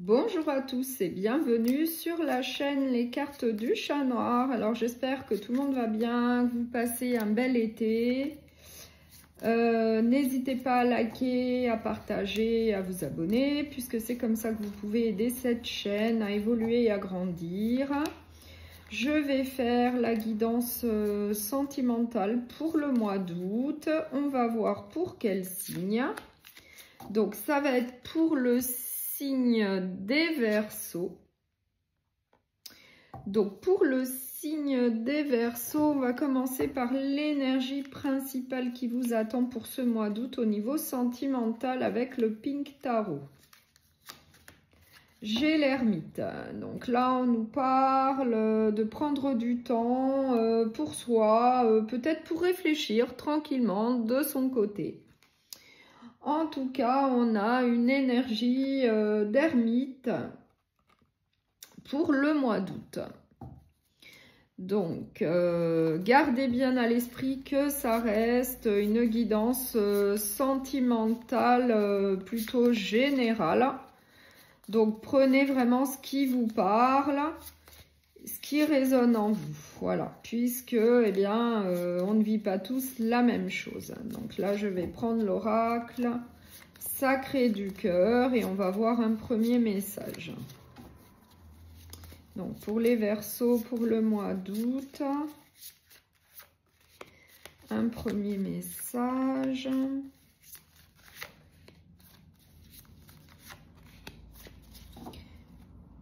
Bonjour à tous et bienvenue sur la chaîne Les Cartes du Chat Noir. Alors j'espère que tout le monde va bien, que vous passez un bel été. N'hésitez pas à liker, à partager, à vous abonner, puisque c'est comme ça que vous pouvez aider cette chaîne à évoluer et à grandir. Je vais faire la guidance sentimentale pour le mois d'août. On va voir pour quel signe. Donc ça va être pour le signe des Verseaux. Donc pour le signe des Verseaux, on va commencer par l'énergie principale qui vous attend pour ce mois d'août au niveau sentimental avec le Pink Tarot. J'ai l'ermite. Donc là, on nous parle de prendre du temps pour soi, peut-être pour réfléchir tranquillement de son côté. En tout cas, on a une énergie d'ermite pour le mois d'août. Donc, gardez bien à l'esprit que ça reste une guidance sentimentale plutôt générale. Donc, prenez vraiment ce qui vous parle, ce qui résonne en vous. Voilà, puisque, eh bien, on ne vit pas tous la même chose. Donc là, je vais prendre l'oracle sacré du cœur et on va voir un premier message. Donc, pour les Verseaux, pour le mois d'août, un premier message.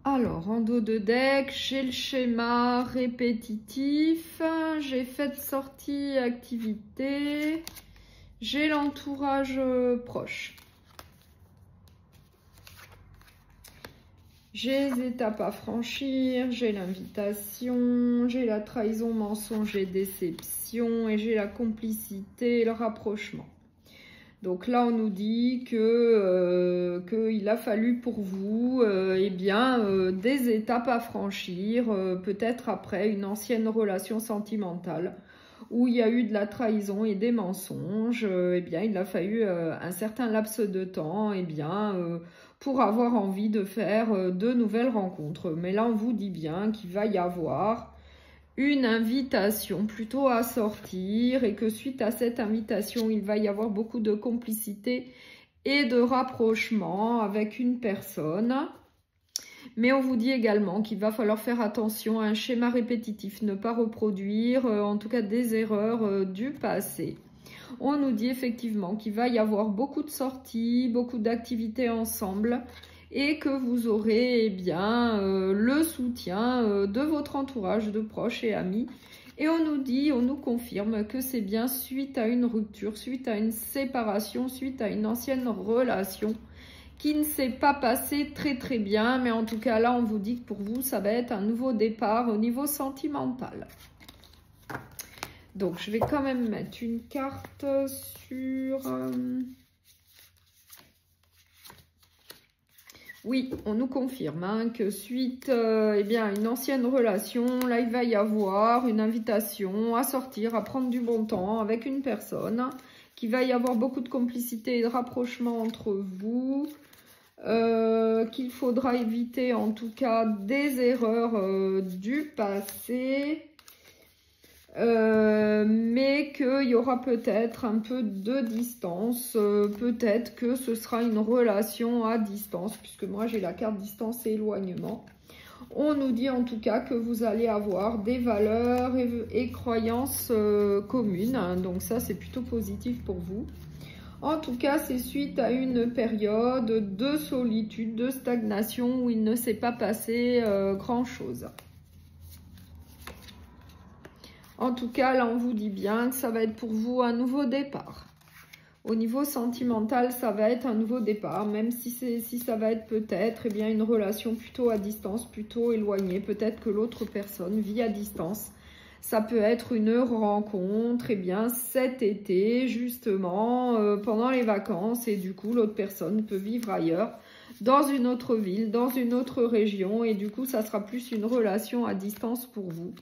Alors, en dos de deck, j'ai le schéma répétitif, j'ai fait sortie activité, j'ai l'entourage proche. J'ai les étapes à franchir, j'ai l'invitation, j'ai la trahison, mensonge et déception, et j'ai la complicité et le rapprochement. Donc là, on nous dit qu'il a fallu pour vous des étapes à franchir, peut-être après une ancienne relation sentimentale où il y a eu de la trahison et des mensonges. Il a fallu un certain laps de temps pour avoir envie de faire de nouvelles rencontres. Mais là, on vous dit bien qu'il va y avoir une invitation plutôt à sortir et que suite à cette invitation, il va y avoir beaucoup de complicité et de rapprochement avec une personne. Mais on vous dit également qu'il va falloir faire attention à un schéma répétitif, ne pas reproduire en tout cas des erreurs du passé. On nous dit effectivement qu'il va y avoir beaucoup de sorties, beaucoup d'activités ensemble et que vous aurez le soutien de votre entourage, de proches et amis. Et on nous confirme que c'est bien suite à une rupture, suite à une séparation, suite à une ancienne relation qui ne s'est pas passée très bien. Mais en tout cas, là, on vous dit que pour vous, ça va être un nouveau départ au niveau sentimental. Donc, je vais quand même mettre une carte sur... Oui, on nous confirme que suite à une ancienne relation, là, il va y avoir une invitation à sortir, à prendre du bon temps avec une personne, qu'il va y avoir beaucoup de complicité et de rapprochement entre vous, qu'il faudra éviter en tout cas des erreurs du passé. Mais qu'il y aura peut-être un peu de distance, peut-être que ce sera une relation à distance, puisque moi j'ai la carte distance et éloignement. On nous dit en tout cas que vous allez avoir des valeurs et croyances communes, donc ça c'est plutôt positif pour vous. En tout cas, c'est suite à une période de solitude, de stagnation où il ne s'est pas passé grand-chose. En tout cas, là, on vous dit bien que ça va être pour vous un nouveau départ. Au niveau sentimental, ça va être un nouveau départ, même si ça va être peut-être une relation plutôt à distance, plutôt éloignée. Peut-être que l'autre personne vit à distance. Ça peut être une rencontre cet été, justement, pendant les vacances. Et du coup, l'autre personne peut vivre ailleurs, dans une autre ville, dans une autre région. Et du coup, ça sera plus une relation à distance pour vous.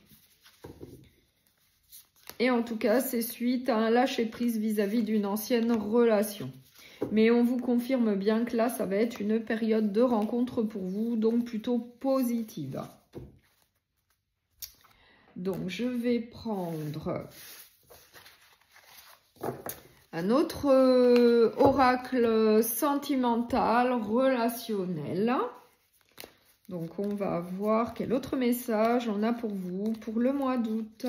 Et en tout cas, c'est suite à un lâcher-prise vis-à-vis d'une ancienne relation. Mais on vous confirme bien que là, ça va être une période de rencontre pour vous, donc plutôt positive. Donc, je vais prendre un autre oracle sentimental, relationnel. Donc, on va voir quel autre message on a pour vous pour le mois d'août.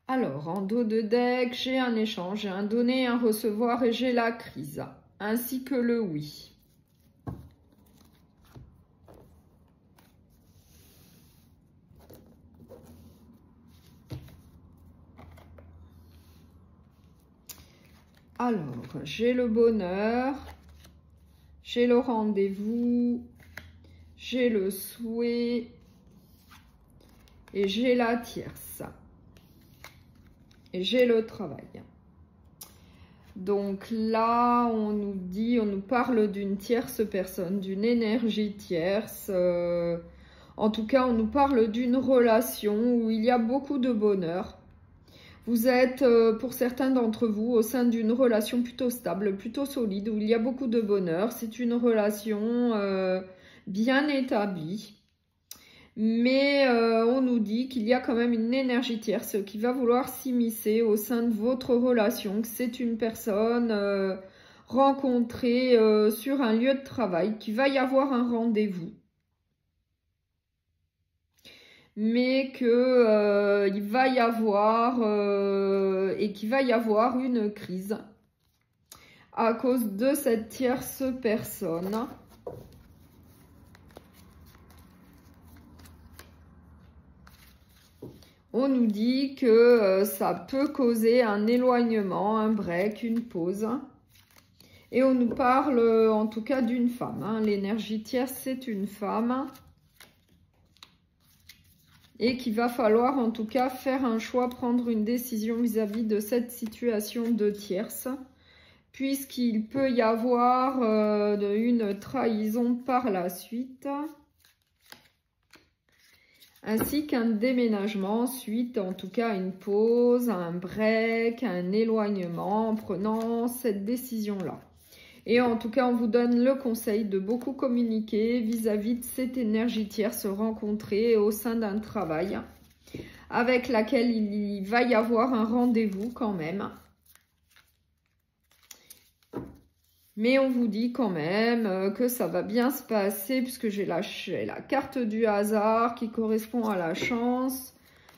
Alors, en dos de deck, j'ai un échange, j'ai un donner, un recevoir et j'ai la crise, ainsi que le oui. Alors, j'ai le bonheur, j'ai le rendez-vous, j'ai le souhait et j'ai la tierce. Et j'ai le travail. Donc là, on nous parle d'une tierce personne, d'une énergie tierce. En tout cas, on nous parle d'une relation où il y a beaucoup de bonheur. Vous êtes, pour certains d'entre vous, au sein d'une relation plutôt stable, plutôt solide, où il y a beaucoup de bonheur. C'est une relation bien établie. Mais on nous dit qu'il y a quand même une énergie tierce qui va vouloir s'immiscer au sein de votre relation, que c'est une personne rencontrée sur un lieu de travail, qu'il va y avoir un rendez-vous. Mais que il va y avoir et qu'il va y avoir une crise à cause de cette tierce personne. On nous dit que ça peut causer un éloignement, un break, une pause. Et on nous parle en tout cas d'une femme. Hein. L'énergie tierce, c'est une femme. Et qu'il va falloir en tout cas faire un choix, prendre une décision vis-à-vis de cette situation de tierce. Puisqu'il peut y avoir une trahison par la suite. Ainsi qu'un déménagement suite, en tout cas une pause, un break, un éloignement en prenant cette décision-là. Et en tout cas, on vous donne le conseil de beaucoup communiquer vis-à-vis de cette énergie tierce rencontrée au sein d'un travail avec laquelle il va y avoir un rendez-vous quand même. Mais on vous dit quand même que ça va bien se passer puisque j'ai la carte du hasard qui correspond à la chance.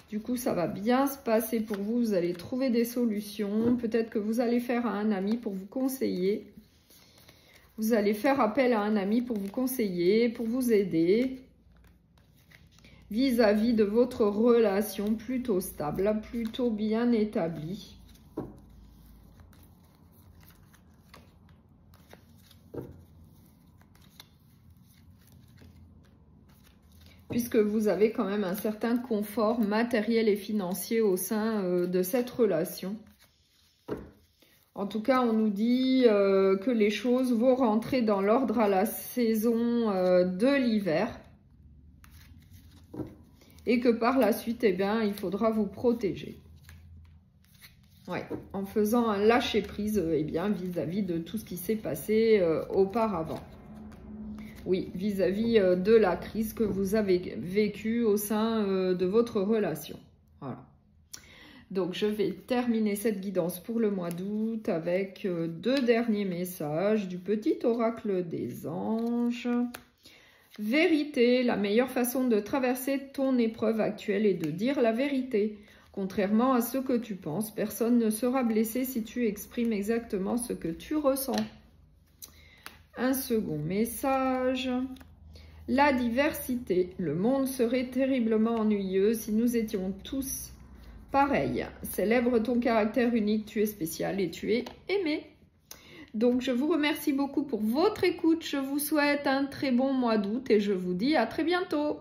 Du coup, ça va bien se passer pour vous. Vous allez trouver des solutions. Peut-être que vous allez faire à un ami pour vous conseiller. Vous allez faire appel à un ami pour vous conseiller, pour vous aider vis-à-vis de votre relation plutôt stable, plutôt bien établie. Puisque vous avez quand même un certain confort matériel et financier au sein de cette relation. En tout cas, on nous dit que les choses vont rentrer dans l'ordre à la saison de l'hiver. Et que par la suite, eh bien, il faudra vous protéger. Ouais, en faisant un lâcher-prise eh bien, vis-à-vis de tout ce qui s'est passé auparavant. Oui, vis-à-vis de la crise que vous avez vécue au sein de votre relation. Voilà. Donc, je vais terminer cette guidance pour le mois d'août avec deux derniers messages du petit oracle des anges. Vérité, la meilleure façon de traverser ton épreuve actuelle est de dire la vérité. Contrairement à ce que tu penses, personne ne sera blessé si tu exprimes exactement ce que tu ressens. Un second message. La diversité. Le monde serait terriblement ennuyeux si nous étions tous pareils. Célèbre ton caractère unique, tu es spécial et tu es aimé. Donc, je vous remercie beaucoup pour votre écoute. Je vous souhaite un très bon mois d'août et je vous dis à très bientôt.